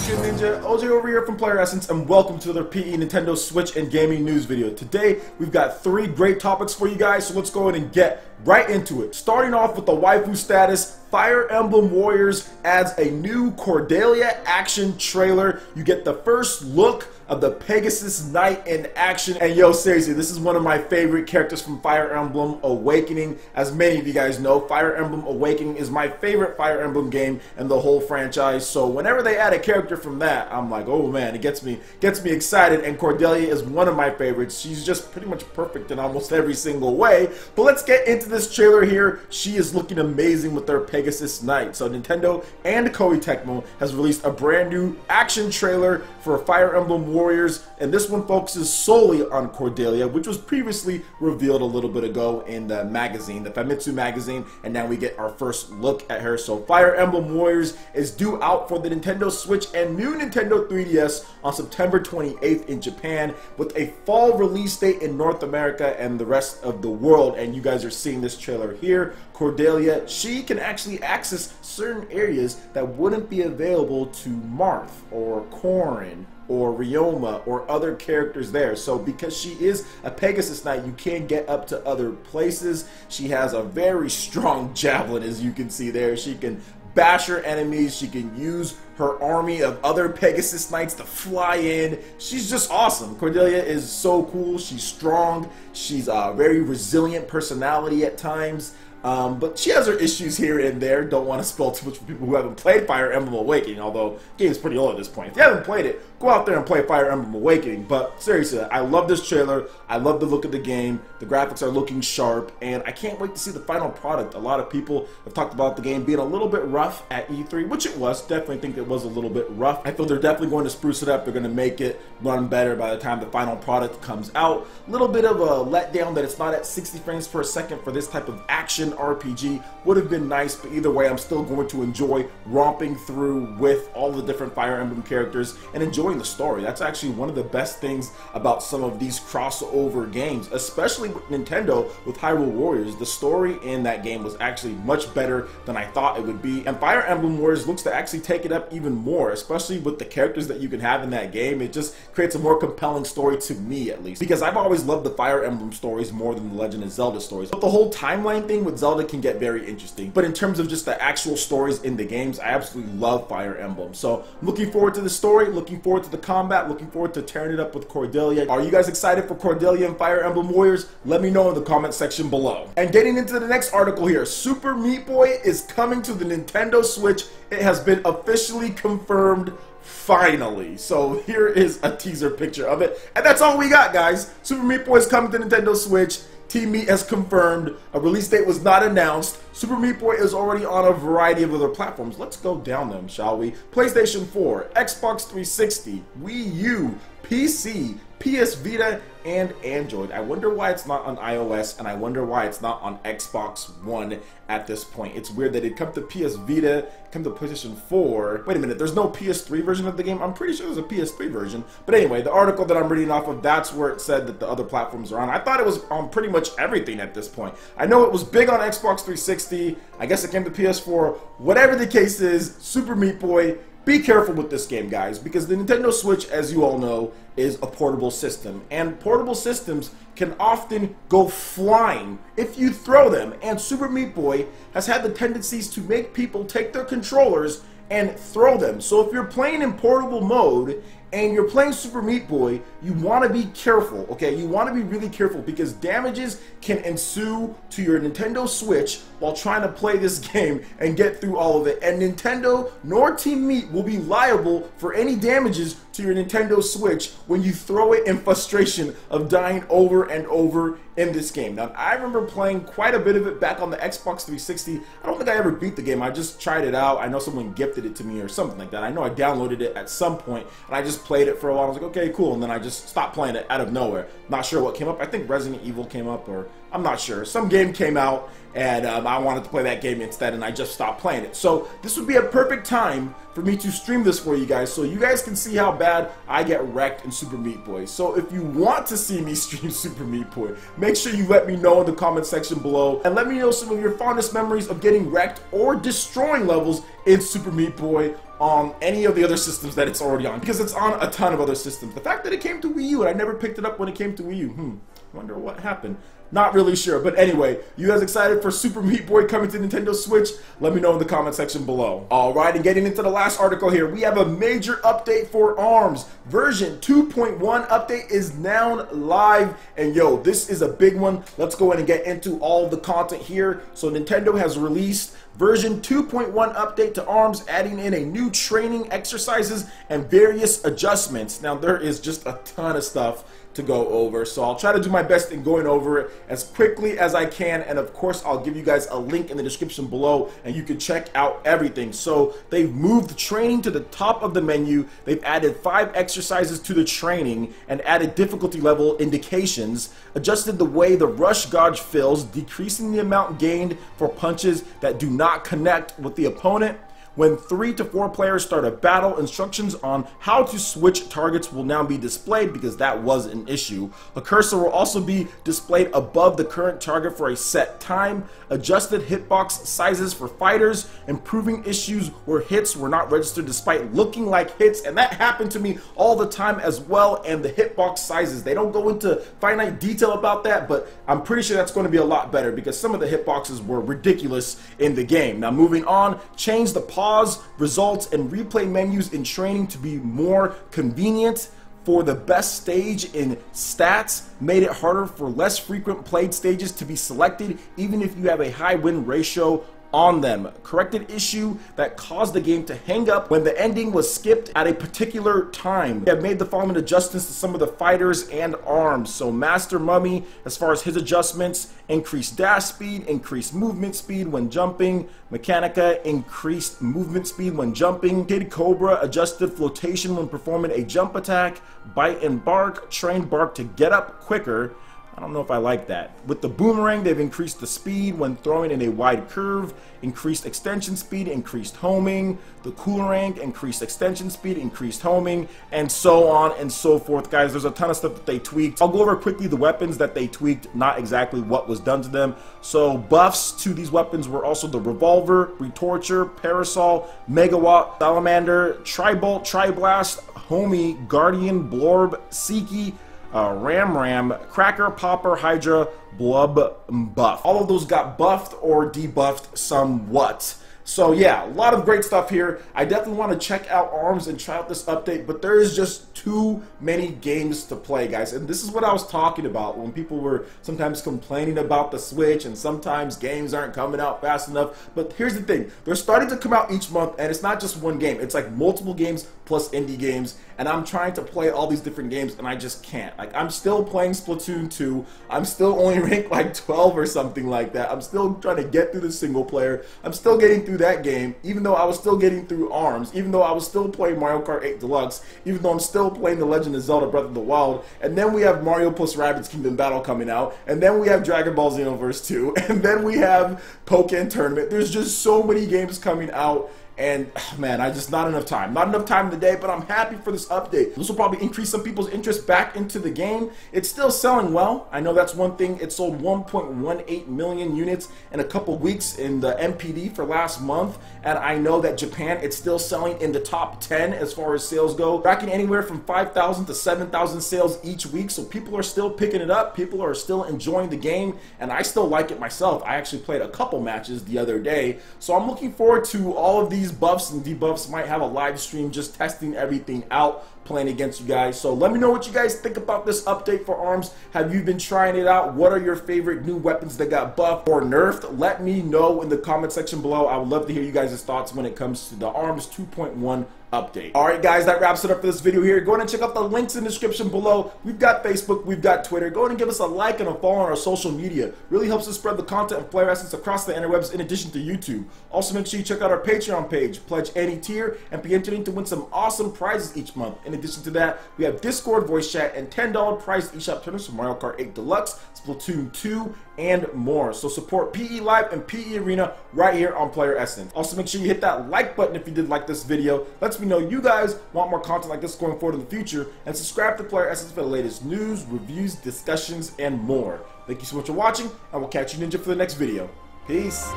Action Ninja, OJ over here from PlayerEssence, and welcome to another PE Nintendo Switch and gaming news video. Today, we've got 3 great topics for you guys, so let's go ahead and get right into it. Starting off with the waifu status, Fire Emblem Warriors adds a new Cordelia action trailer. You get the first look of the Pegasus Knight in action. And yo, seriously, this is one of my favorite characters from Fire Emblem Awakening. As many of you guys know, Fire Emblem Awakening is my favorite Fire Emblem game in the whole franchise. So whenever they add a character from that, I'm like, oh man, it gets me excited. And Cordelia is one of my favorites. She's just pretty much perfect in almost every single way. But let's get into this trailer here. She is looking amazing with their Pegasus Knight. So Nintendo and Koei Tecmo has released a brand new action trailer for Fire Emblem Warriors, and this one focuses solely on Cordelia, which was previously revealed a little bit ago in the magazine, the Famitsu magazine, and now we get our first look at her. So Fire Emblem Warriors is due out for the Nintendo Switch and new Nintendo 3DS on September 28th in Japan, with a fall release date in North America and the rest of the world. And you guys are seeing this trailer here. Cordelia, she can actually access certain areas that wouldn't be available to Marth or Corrin or Ryoma or other characters there. So because she is a Pegasus Knight, you can get up to other places. She has a very strong javelin, as you can see there. She can bash her enemies. She can use her army of other Pegasus Knights to fly in. She's just awesome. Cordelia is so cool. She's strong. She's a very resilient personality at times. But she has her issues here and there. Don't want to spoil too much for people who haven't played Fire Emblem Awakening, although the game's pretty old at this point. If you haven't played it, go out there and play Fire Emblem Awakening. But seriously, I love this trailer. I love the look of the game. The graphics are looking sharp, and I can't wait to see the final product. A lot of people have talked about the game being a little bit rough at E3, which it was. Definitely think it was a little bit rough. I feel they're definitely going to spruce it up. They're going to make it run better by the time the final product comes out. A little bit of a letdown that it's not at 60 frames per second for this type of action RPG. Would have been nice, but either way, I'm still going to enjoy romping through with all the different Fire Emblem characters and enjoying the story. That's actually one of the best things about some of these crossover games, especially with Nintendo with Hyrule Warriors. The story in that game was actually much better than I thought it would be, and Fire Emblem Warriors looks to actually take it up even more, especially with the characters that you can have in that game. It just creates a more compelling story, to me at least, because I've always loved the Fire Emblem stories more than the Legend of Zelda stories. But the whole timeline thing with Zelda can get very interesting. But in terms of just the actual stories in the games, I absolutely love Fire Emblem. So I'm looking forward to the story, looking forward to the combat, looking forward to tearing it up with Cordelia. Are you guys excited for Cordelia and Fire Emblem Warriors? Let me know in the comment section below. And getting into the next article here, Super Meat Boy is coming to the Nintendo Switch. It has been officially confirmed. Finally. So here is a teaser picture of it. And that's all we got, guys. Super Meat Boy is coming to Nintendo Switch. Team Meat has confirmed. A release date was not announced. Super Meat Boy is already on a variety of other platforms. Let's go down them, shall we? PlayStation 4, Xbox 360, Wii U, PC, PS Vita, and Android. I wonder why it's not on iOS, and I wonder why it's not on Xbox One at this point. It's weird that it come to PS Vita, come to PlayStation 4. Wait a minute, there's no PS3 version of the game? I'm pretty sure there's a PS3 version. But anyway, the article that I'm reading off of, that's where it said that the other platforms are on. I thought it was on pretty much everything at this point. I know it was big on Xbox 360. I guess it came to PS4. Whatever the case is, Super Meat Boy, be careful with this game, guys, because the Nintendo Switch, as you all know, is a portable system, and portable systems can often go flying if you throw them, and Super Meat Boy has had the tendencies to make people take their controllers and throw them. So if you're playing in portable mode and you're playing Super Meat Boy, you want to be careful, okay? You want to be really careful, because damages can ensue to your Nintendo Switch while trying to play this game and get through all of it. And Nintendo nor Team Meat will be liable for any damages to your Nintendo Switch when you throw it in frustration of dying over and over in this game. Now, I remember playing quite a bit of it back on the Xbox 360. I don't think I ever beat the game. I just tried it out. I know someone gifted it to me or something like that. I know I downloaded it at some point, and I just played it for a while. I was like, okay, cool, and then I just stopped playing it out of nowhere. Not sure what came up. I think Resident Evil came up, or I'm not sure. Some game came out, and I wanted to play that game instead, and I just stopped playing it. So this would be a perfect time for me to stream this for you guys, so you guys can see how bad I get wrecked in Super Meat Boy. So if you want to see me stream Super Meat Boy, make sure you let me know in the comment section below, and let me know some of your fondest memories of getting wrecked or destroying levels in Super Meat Boy on any of the other systems that it's already on, because it's on a ton of other systems. The fact that it came to Wii U and I never picked it up when it came to Wii U, wonder what happened. Not really sure, but anyway, you guys excited for Super Meat Boy coming to Nintendo Switch? Let me know in the comment section below. Alright, and getting into the last article here, we have a major update for ARMS. Version 2.1 update is now live, and yo, this is a big one. Let's go ahead and get into all the content here. So Nintendo has released version 2.1 update to ARMS, adding in a new training exercises and various adjustments. Now there is just a ton of stuff to go over, so I'll try to do my best in going over it as quickly as I can, and of course I'll give you guys a link in the description below and you can check out everything. So they've moved training to the top of the menu, they've added 5 exercises to the training and added difficulty level indications, adjusted the way the rush gauge fills, decreasing the amount gained for punches that do not connect with the opponent. When 3 to 4 players start a battle, instructions on how to switch targets will now be displayed because that was an issue. A cursor will also be displayed above the current target for a set time. Adjusted hitbox sizes for fighters, improving issues where hits were not registered despite looking like hits, and that happened to me all the time as well. And the hitbox sizes, they don't go into finite detail about that, but I'm pretty sure that's going to be a lot better because some of the hitboxes were ridiculous in the game. Now moving on, change the pause, results, and replay menus in training to be more convenient for the best stage in stats, made it harder for less frequent played stages to be selected even if you have a high win ratio on them. Corrected issue that caused the game to hang up when the ending was skipped at a particular time. They have made the following adjustments to some of the fighters and arms. So Master Mummy, as far as his adjustments, increased dash speed, increased movement speed when jumping. Mechanica, increased movement speed when jumping. Kid Cobra, adjusted flotation when performing a jump attack. Bite and Bark, trained Bark to get up quicker. I don't know if I like that. With the Boomerang, they've increased the speed when throwing in a wide curve, increased extension speed, increased homing. The Coolerang, increased extension speed, increased homing, and so on and so forth. Guys, there's a ton of stuff that they tweaked. I'll go over quickly the weapons that they tweaked, not exactly what was done to them. So buffs to these weapons were also the Revolver, Retorture, Parasol, Megawatt, Salamander, Tribolt, Triblast, Homie, Guardian, Blorb, Seiki, Ram, Cracker, Popper, Hydra, Blub, Buff. All of those got buffed or debuffed somewhat. So yeah, a lot of great stuff here. I definitely want to check out ARMS and try out this update, but there is just too many games to play, guys. And this is what I was talking about when people were sometimes complaining about the Switch and sometimes games aren't coming out fast enough. But here's the thing, they're starting to come out each month, and it's not just one game. It's like multiple games plus indie games, and I'm trying to play all these different games and I just can't. Like, I'm still playing Splatoon 2. I'm still only ranked like 12 or something like that. I'm still trying to get through the single player. I'm still getting through that game, even though I was still getting through ARMS, even though I was still playing Mario Kart 8 Deluxe, even though I'm still playing The Legend of Zelda Breath of the Wild, and then we have Mario plus Rabbids Kingdom Battle coming out, and then we have Dragon Ball Xenoverse 2, and then we have Pokken Tournament. There's just so many games coming out. And man, I just not enough time in the day, but I'm happy for this update. This will probably increase some people's interest back into the game. It's still selling well. I know that's one thing. It sold 1.18 million units in a couple weeks in the MPD for last month, and I know that Japan, it's still selling in the top 10 as far as sales go, racking anywhere from 5,000 to 7,000 sales each week. So people are still picking it up, people are still enjoying the game, and I still like it myself. I actually played a couple matches the other day, so I'm looking forward to all of these buffs and debuffs. Might have a live stream just testing everything out, playing against you guys. So let me know what you guys think about this update for ARMS. Have you been trying it out? What are your favorite new weapons that got buffed or nerfed? Let me know in the comment section below. I would love to hear you guys' thoughts when it comes to the ARMS 2.1 update. Alright guys, that wraps it up for this video here. Go ahead and check out the links in the description below. We've got Facebook, we've got Twitter. Go ahead and give us a like and a follow on our social media. Really helps us spread the content of PlayerEssence across the interwebs in addition to YouTube. Also make sure you check out our Patreon page, pledge any tier, and be entered to win some awesome prizes each month. In addition to that, we have Discord voice chat and $10 prize eShop tournaments for Mario Kart 8 Deluxe, Splatoon 2, and more. So support PE Live and PE Arena right here on PlayerEssence. Also, make sure you hit that like button if you did like this video. Lets me know you guys want more content like this going forward in the future, and subscribe to PlayerEssence for the latest news, reviews, discussions, and more. Thank you so much for watching, and we'll catch you ninja for the next video. Peace.